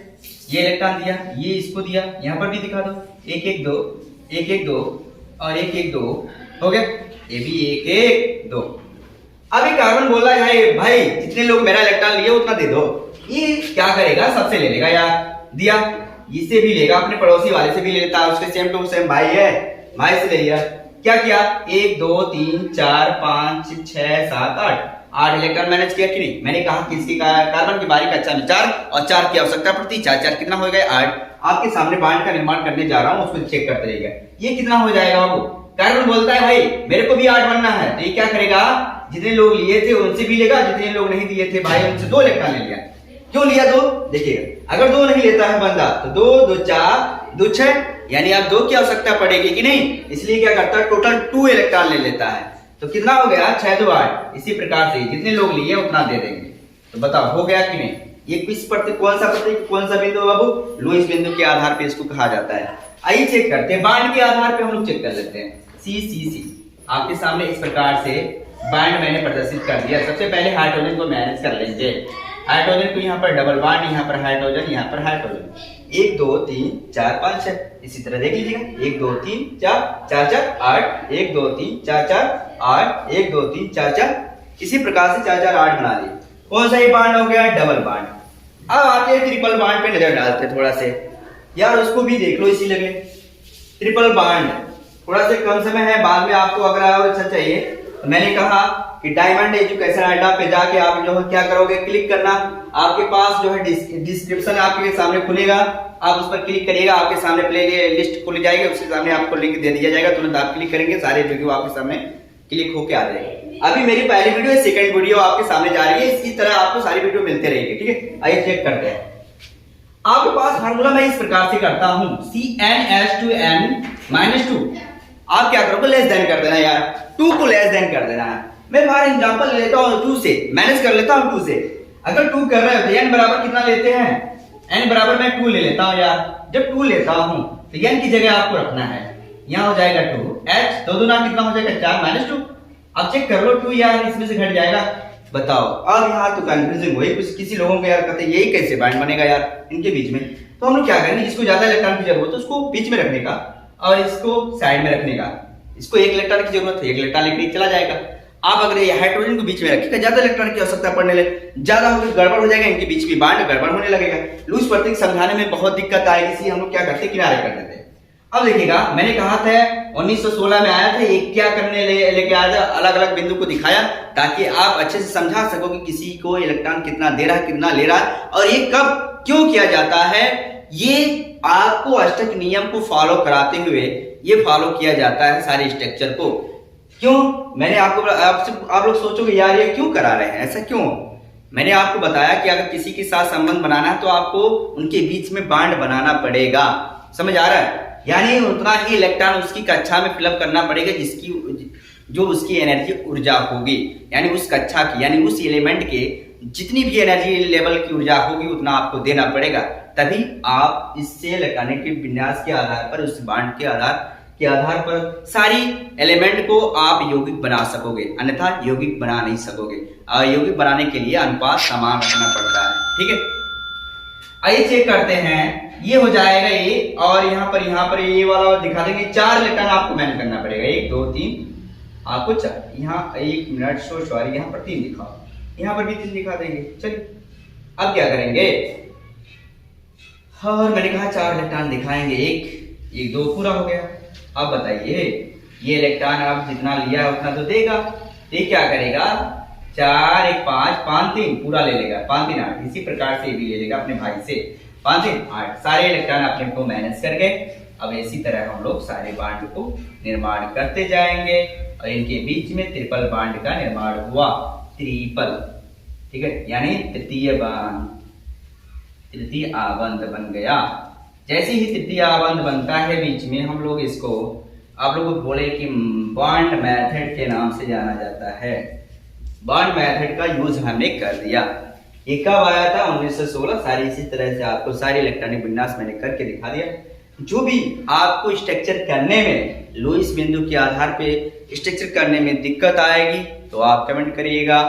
ये इलेक्ट्रॉन दिया, ये इसको दिया, यहाँ पर भी दिखा दो, 1 1 2 1 1 2 और 1 1 2 हो गया, ये भी 1 1 2। अभी कार्बन बोल रहा है भाई जितने लोग मेरा इलेक्ट्रॉन लिए उतना दे दो, ये क्या करेगा, सबसे ले लेगा यार, दिया, इससे भी लेगा, अपने पड़ोसी वाले से भी ले लेता है, उसके सेम टू सेम भाई है, भाई से ले लिया, क्या किया 1 2 3 4 5 6 7 8 इलेक्ट्रॉन मैनेज किया कि नहीं। मैंने कहा कि इसकी कार्बन की बाहरी कक्षा में 4 और 4 की आवश्यकता पड़ती, 4 4 कितना हो गया 8। आपके सामने बांड का निर्माण करने जा रहा हूं, उसको चेक करते रहिएगा, ये कितना हो जाएगा बाबू। कार्बन बोलता है भाई मेरे को भी 8 बनना है, तो ये क्या करेगा, जितने लोग लिए थे उनसे भी लेगा, जितने लोग नहीं दिए थे भाई उनसे 2 इलेक्ट्रॉन ले लिया। क्यों लिया 2, देखिएगा अगर 2 नहीं लेता है बंदा तो 2 2 4 2 6, यानी आप 2 की आवश्यकता पड़ेगी कि नहीं, इसलिए क्या करता है टोटल 2 इलेक्ट्रॉन ले लेता है, तो कितना हो गया 6 2 8। इसी प्रकार से जितने लोग लिए उतना दे देंगे, तो बताओ हो गया कि नहीं। ये किस प्रतीक, कौन सा प्रतीक, कौन सा बिंदु बाबू, लुईस बिंदु के आधार पे इसको कहा जाता है। आइए चेक करते हैं, बांड के आधार पे हम लोग चेक कर लेते हैं। सी आपके सामने इस प्रकार से बांड मैंने प्रदर्शित कर दिया। सबसे पहले हाइड्रोजन को मैनेज कर लेंगे। हाइड्रोजन को यहाँ पर डबल बांड, यहाँ पर हाइड्रोजन, यहाँ पर हाइड्रोजन, 1 2 3 4 5 6, इसी तरह देख लीजिएगा, 1 2 3 4 4 4 8, 1 2 3 4 4 8, 1 2 3 4 4, इसी प्रकार से 4 4 8 बना दिए। कौन सा ये बांड हो गया, डबल बांड। अब आते हैं ट्रिपल बांड पे नजर डालते हैं थोड़ा से, यार उसको भी देख लो इसी लगे। ट्रिपल बांड थोड़ा से कम समय है, बाद में आपको अगर और अच्छा चाहिए तो मैंने कहा कि डायमंड एजुकेशन अड्डा पे जाके आप जो है क्या करोगे, क्लिक करना। आपके पास जो है डिस्क्रिप्शन आपके सामने खुलेगा, आप उस पर क्लिक करिएगा, आपके सामने प्ले लिस्ट खुल जाएगी, उसके सामने आपको लिंक दे दिया जाएगा, तुरंत आप क्लिक करेंगे, सारे वीडियो आपके सामने क्लिक होके आ जाएंगे। अभी मेरी पहली वीडियो, सेकंड वीडियो आपके सामने जा रही है, इसी तरह आपको सारी वीडियो मिलते रहेंगे, ठीक है। आइए चेक करते हैं। आपके पास फार्मूला मैं इस प्रकार से करता हूं, CnH2n-2। आप क्या करोगे, लेस देन कर देना यार, 2 को लेस देन कर देना है। मैं फॉर एग्जांपल ले लेता हूं 2 से, मैनेज कर लेता हूं 2 से। अगर 2 कर रहे हो तो n बराबर कितना लेते हैं, n बराबर मैं 2 ले लेता हूं यार। जब 2 लेता हूं तो n की जगह आपको रखना है, यहां हो जाएगा 2, h 2 दूना कितना हो जाएगा 4 -2। अब चेक कर लो 2 यार इसमें से घट जाएगा, बताओ। अब यहाँ तो कंफ्यूजिंग हुई कुछ, किसी लोगों को यार कहते यही कैसे बांड बनेगा यार इनके बीच में। तो हम लोग क्या करेंगे, जिसको ज्यादा इलेक्ट्रॉन की जरूरत है उसको बीच में रखने का और इसको साइड में रखने का। इसको 1 इलेक्ट्रॉन की जरूरत है, 1 इलेक्ट्रॉन लेकर चला जाएगा। आप अगर ये हाइड्रोजन को बीच में रखिएगा, ज्यादा इलेक्ट्रॉन की आवश्यकता पड़ने लगे, ज्यादा होकर गड़बड़ हो जाएगा, इनके बीच में बांड गड़बड़ होने लगेगा, लूज प्रतीक समझाने में बहुत दिक्कत आएगी, इसलिए हम लोग क्या करते हैं, किनारे कर देते हैं। अब देखिएगा, मैंने कहा था 1916 में आया था, ये क्या करने लेके आया था, अलग अलग बिंदु को दिखाया ताकि आप अच्छे से समझा सको कि किसी को इलेक्ट्रॉन कितना दे रहा है, कितना ले रहा है, और ये कब क्यों किया जाता है। ये आपको अष्टक नियम को फॉलो कराते हुए ये फॉलो किया जाता है सारे स्ट्रक्चर को। क्यों, मैंने आपको आप लोग सोचोगे यार ये क्यों करा रहे हैं, ऐसा क्यों। मैंने आपको बताया कि अगर किसी के साथ संबंध बनाना है तो आपको उनके बीच में बांड बनाना पड़ेगा, समझ आ रहा है। यानी उतना ही इलेक्ट्रॉन उसकी कक्षा में फिलअप करना पड़ेगा जिसकी जो उसकी एनर्जी ऊर्जा होगी, यानी उस कक्षा की, यानी उस एलिमेंट के जितनी भी एनर्जी लेवल की ऊर्जा होगी उतना आपको देना पड़ेगा, तभी आप इससे इलेक्ट्रॉनिक के विन्यास के आधार पर, उस बांड के आधार पर सारी एलिमेंट को आप यौगिक बना सकोगे, अन्यथा यौगिक बना नहीं सकोगे। और यौगिक बनाने के लिए अनुपात समान रखना पड़ता है, ठीक है। आइए चेक करते हैं, ये हो जाएगा ये, और यहाँ पर ये वाला दिखा देंगे, 4 इलेक्ट्रॉन आपको मैनेज करना पड़ेगा, 1 2 3 आपको 4, यहाँ 1 मिनट सॉरी, यहाँ पर 3 दिखाओ, यहाँ पर भी 3 दिखा देंगे। चलिए अब क्या करेंगे, और मैंने कहा 4 इलेक्ट्रॉन दिखाएंगे, 1 2 पूरा हो गया। अब बताइए ये इलेक्ट्रॉन आप जितना लिया उतना तो देगा, ये क्या करेगा, 4 1 5 5 3 पूरा ले लेगा, 5 3 8, इसी प्रकार से ये भी ले लेगा अपने भाई से, 5 3 8, सारे इलेक्ट्रॉन अपने को मैनेज कर गए। अब इसी तरह हम लोग सारे बांड को निर्माण करते जाएंगे और इनके बीच में ट्रिपल बांड का निर्माण हुआ, ट्रिपल, ठीक है, यानी तृतीय आबंध बन गया। जैसे ही तृतीय आबंध बनता है बीच में, हम लोग इसको आप लोग बोले कि बॉन्ड मेथड के नाम से जाना जाता है। बॉन्ड मेथड का यूज हमने कर दिया। ये कब आया था, 1916। सारी इसी तरह से आपको सारे इलेक्ट्रॉनिक विन्यास मैंने करके दिखा दिया। जो भी आपको स्ट्रक्चर करने में, लुईस बिंदु के आधार पे स्ट्रक्चर करने में दिक्कत आएगी तो आप कमेंट करिएगा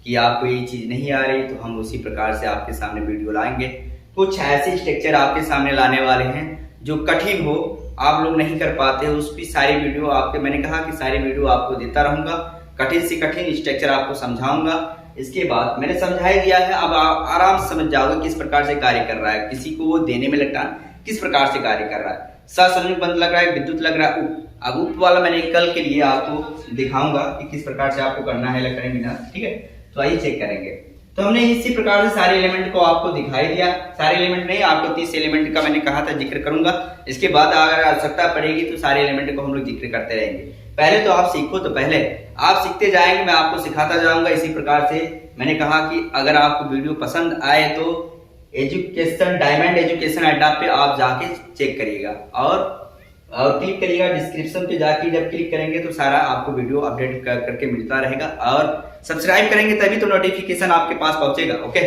कि आपको ये चीज नहीं आ रही, तो हम उसी प्रकार से आपके सामने वीडियो लाएंगे। कुछ ऐसे स्ट्रक्चर आपके सामने लाने वाले हैं जो कठिन हो, आप लोग नहीं कर पाते हो, उसकी सारी वीडियो आपके, मैंने कहा कि सारी वीडियो आपको देता रहूंगा, कठिन से कठिन स्ट्रक्चर आपको समझाऊंगा। इसके बाद मैंने समझा ही दिया है, अब आप आराम से समझ जाओगे किस प्रकार से कार्य कर रहा है, किसी को वो देने में इलेक्ट्रॉन किस प्रकार से कार्य कर रहा है। ससंयुग बंध लग रहा है, विद्युत लग रहा है, उप। अब उप वाला मैंने कल के लिए आपको दिखाऊंगा कि किस प्रकार से आपको करना है इलेक्ट्रॉनिक विन्यास, ठीक है। तो आइए चेक करेंगे। तो हमने इसी प्रकार से सारे एलिमेंट को आपको दिखाई दिया। सारे एलिमेंट नहीं, आपको 30 एलिमेंट का मैंने कहा था जिक्र करूंगा। इसके बाद अगर आवश्यकता पड़ेगी तो सारे एलिमेंट को हम लोग जिक्र करते रहेंगे। पहले तो आप सीखो, तो पहले आप सीखते जाएंगे, मैं आपको सिखाता जाऊंगा। इसी प्रकार से मैंने कहा कि अगर आपको वीडियो पसंद आए तो एजुकेशन, डायमंड एजुकेशन अड्डा पे आप जाके चेक करिएगा और क्लिक करिएगा डिस्क्रिप्शन पे जाके। जब क्लिक करेंगे तो सारा आपको वीडियो अपडेट करके मिलता रहेगा, और सब्सक्राइब करेंगे तभी तो नोटिफिकेशन आपके पास पहुंचेगा। ओके।